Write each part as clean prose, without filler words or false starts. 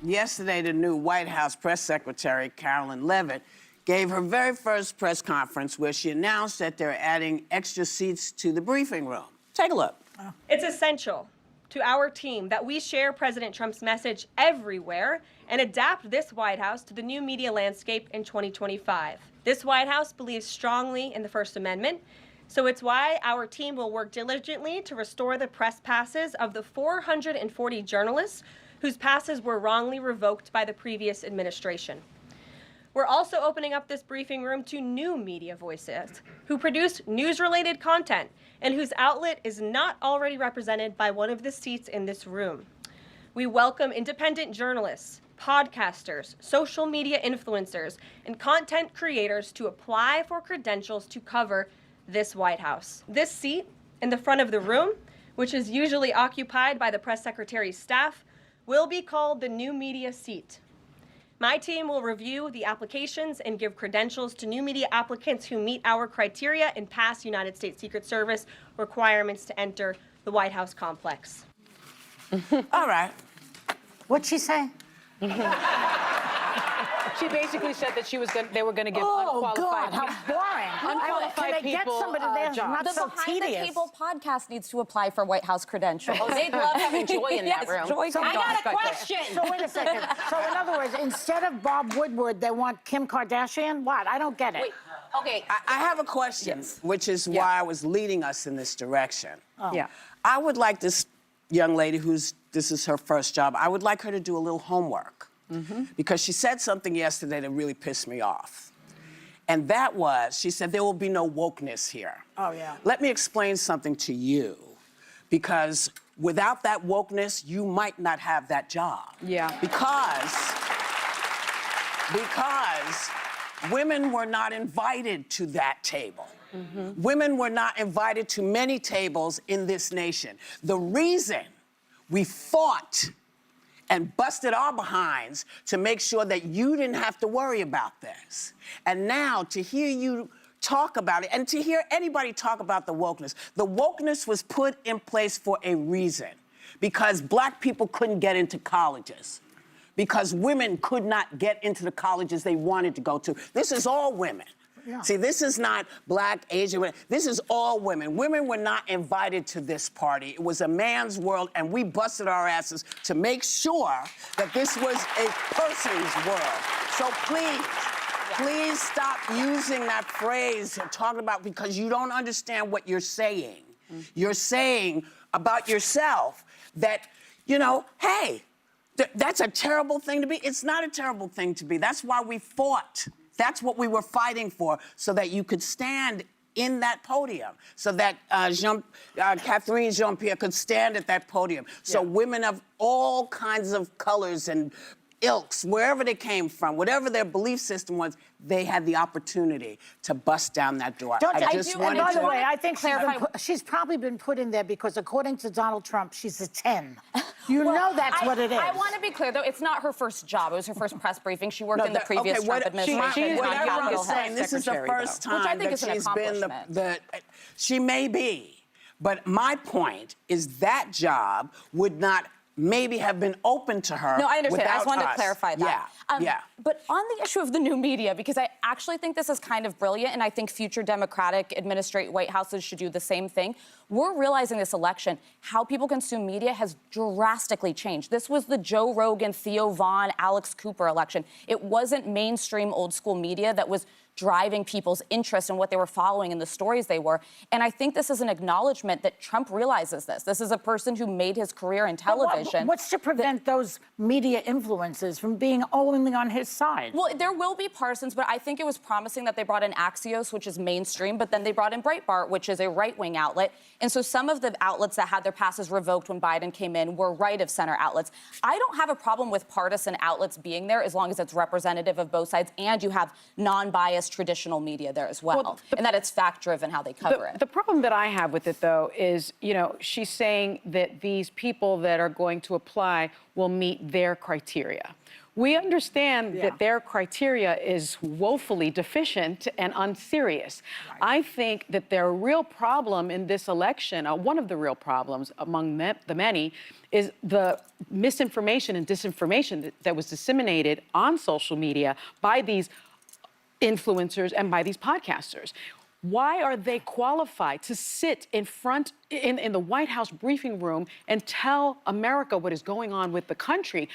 Yesterday, the new White House press secretary, Karoline Leavitt, gave her very first press conference where she announced that they're adding extra seats to the briefing room. Take a look. It's essential to our team that we share President Trump's message everywhere and adapt this White House to the new media landscape in 2025. This White House believes strongly in the First Amendment, so it's why our team will work diligently to restore the press passes of the 440 journalists whose passes were wrongly revoked by the previous administration. We're also opening up this briefing room to new media voices who produce news-related content and whose outlet is not already represented by one of the seats in this room. We welcome independent journalists, podcasters, social media influencers, and content creators to apply for credentials to cover this White House. This seat in the front of the room, which is usually occupied by the press secretary's staff, will be called the new media seat. My team will review the applications and give credentials to new media applicants who meet our criteria and pass United States Secret Service requirements to enter the White House complex. All right. What'd she say? She basically said that they were going to give unqualified God, how boring. unqualified people jobs. Not The so Behind tedious. the Table podcast needs to apply for White House credentials. Oh, they'd love having Joy in that room. Joy So can I go. got a question. So wait a second. So in other words, instead of Bob Woodward, they want Kim Kardashian? What? I don't get it. Wait, okay. I have a question, which is why I was leading us in this direction. Yeah. I would like this young lady this is her first job, I would like her to do a little homework. Because she said something yesterday that really pissed me off. And that was, she said, there will be no wokeness here. Oh, yeah. Let me explain something to you. Because without that wokeness, you might not have that job. Yeah. Because women were not invited to that table. Women were not invited to many tables in this nation. The reason we fought and busted our behinds to make sure that you didn't have to worry about this. And now to hear you talk about it and to hear anybody talk about the wokeness was put in place for a reason. Because black people couldn't get into colleges. Because women could not get into the colleges they wanted to go to. This is all women. Yeah. See, this is not black, Asian women. This is all women. Women were not invited to this party. It was a man's world, and we busted our asses to make sure that this was a person's world. So please stop using that phrase and talking about, because you don't understand what you're saying. You're saying about yourself that, you know, hey, that's a terrible thing to be. It's not a terrible thing to be. That's why we fought. That's what we were fighting for, so that you could stand in that podium, so that Catherine Jean-Pierre could stand at that podium. So women of all kinds of colors and ilks, wherever they came from, whatever their belief system was, they had the opportunity to bust down that door. By the way, I think she's probably been put in there because, according to Donald Trump, she's a 10. You know that's what it is. I want to be clear, though, it's not her first job. It was her first press briefing. She worked in the previous Trump administration. Whatever you're saying, this is the first time that she's been she may be, but my point is that job would not maybe have been open to her. No, I understand. I just wanted us. to clarify that. Yeah. But on the issue of the new media, because I actually think this is kind of brilliant, and I think future Democratic administrative White Houses should do the same thing. We're realizing this election, how people consume media has drastically changed. This was the Joe Rogan, Theo Vaughn, Alex Cooper election. It wasn't mainstream old school media that was driving people's interest in what they were following and the stories they were. And I think this is an acknowledgement that Trump realizes this. This is a person who made his career in television. What's to prevent those media influences from being only on his side? Well, there will be partisans, but I think it was promising that they brought in Axios, which is mainstream, but then they brought in Breitbart, which is a right-wing outlet. And so some of the outlets that had their passes revoked when Biden came in were right-of-center outlets. I don't have a problem with partisan outlets being there as long as it's representative of both sides and you have non-biased traditional media there as well, and that it's fact-driven how they cover it. The problem that I have with it, though, is, you know, she's saying that these people that are going to apply will meet their criteria. We understand that their criteria is woefully deficient and unserious. Right. I think that their real problem in this election, one of the real problems among the many, is the misinformation and disinformation that was disseminated on social media by these influencers and by these podcasters. Why are they qualified to sit in the White House briefing room and tell America what is going on with the country?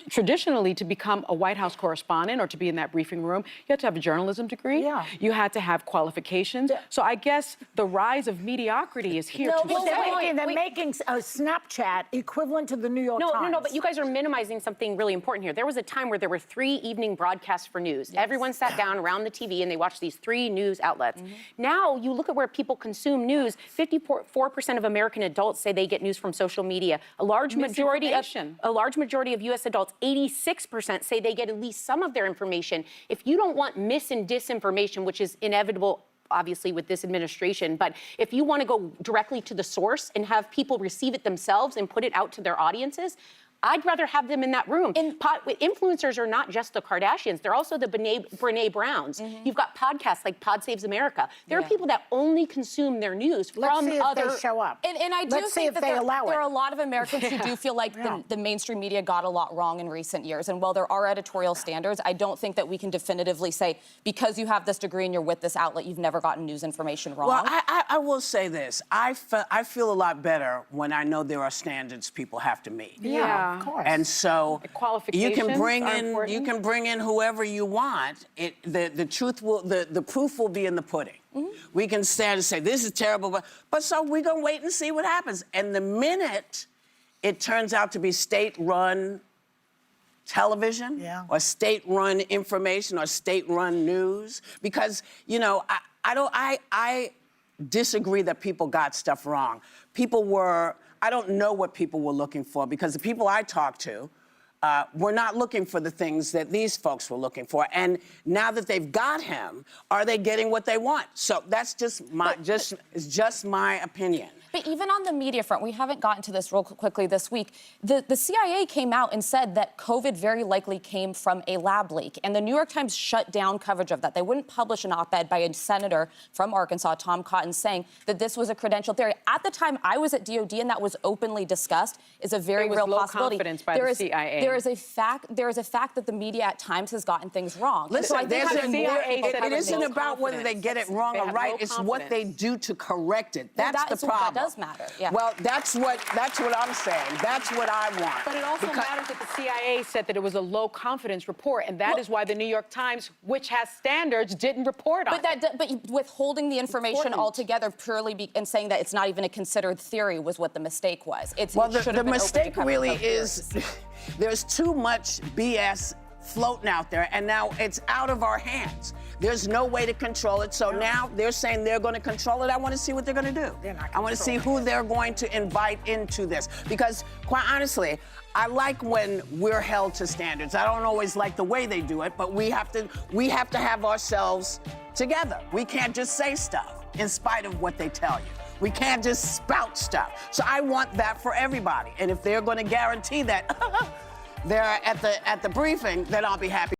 Traditionally, to become a White House correspondent or to be in that briefing room, you had to have a journalism degree. Yeah. You had to have qualifications. Yeah. So I guess the rise of mediocrity is here to stay. They're making a Snapchat equivalent to the New York Times. No, but you guys are minimizing something really important here. There was a time where there were 3 evening broadcasts for news. Yes. Everyone sat down around the TV and they watched these 3 news outlets. Mm-hmm. Now, you look at where people consume news, 54% of American adults say they get news from social media. A large majority of U.S. adults, 86% say they get at least some of their information. If you don't want mis and disinformation, which is inevitable, obviously, with this administration, but if you want to go directly to the source and have people receive it themselves and put it out to their audiences, I'd rather have them in that room. Influencers are not just the Kardashians. They're also the Brene Browns. Mm-hmm. You've got podcasts like Pod Saves America. There are people that only consume their news from other... They show up. And I do think that there are a lot of Americans who do feel like the mainstream media got a lot wrong in recent years. And while there are editorial standards, I don't think that we can definitively say, because you have this degree and you're with this outlet, you've never gotten news information wrong. Well, I will say this. I feel a lot better when I know there are standards people have to meet. Yeah. Of course. And so you can bring in whoever you want. The proof will be in the pudding. Mm-hmm. We can stand and say this is terrible, but so we're gonna wait and see what happens. And the minute it turns out to be state-run television or state-run information or state-run news, because I disagree that people got stuff wrong. I don't know what people were looking for, because the people I talked to were not looking for the things that these folks were looking for. And now that they've got him, are they getting what they want? So that's just my opinion. But even on the media front, we haven't gotten to this real quickly this week. The CIA came out and said that COVID very likely came from a lab leak. And the New York Times shut down coverage of that. They wouldn't publish an op-ed by a senator from Arkansas, Tom Cotton, saying that this was a credential theory. At the time I was at DOD and that was openly discussed, is a very real possibility. Confidence by the CIA. There is a fact that the media at times has gotten things wrong. Listen, so it isn't about whether they get it wrong or right. It's what they do to correct it. That's the problem. That does matter. Yeah. Well, that's what I'm saying. That's what I want. But it also matters that the CIA said that it was a low confidence report, and that is why the New York Times, which has standards, didn't report on it. But withholding the information altogether purely and saying that it's not even a considered theory was what the mistake was. The mistake really is there's too much BS floating out there, and now it's out of our hands. There's no way to control it. So now they're saying they're going to control it. I want to see what they're going to do. I want to see who they're going to invite into this. Because, quite honestly, I like when we're held to standards. I don't always like the way they do it, but we have to have ourselves together. We can't just say stuff in spite of what they tell you. We can't just spout stuff. So I want that for everybody. And if they're going to guarantee that they're at the briefing, then I'll be happy.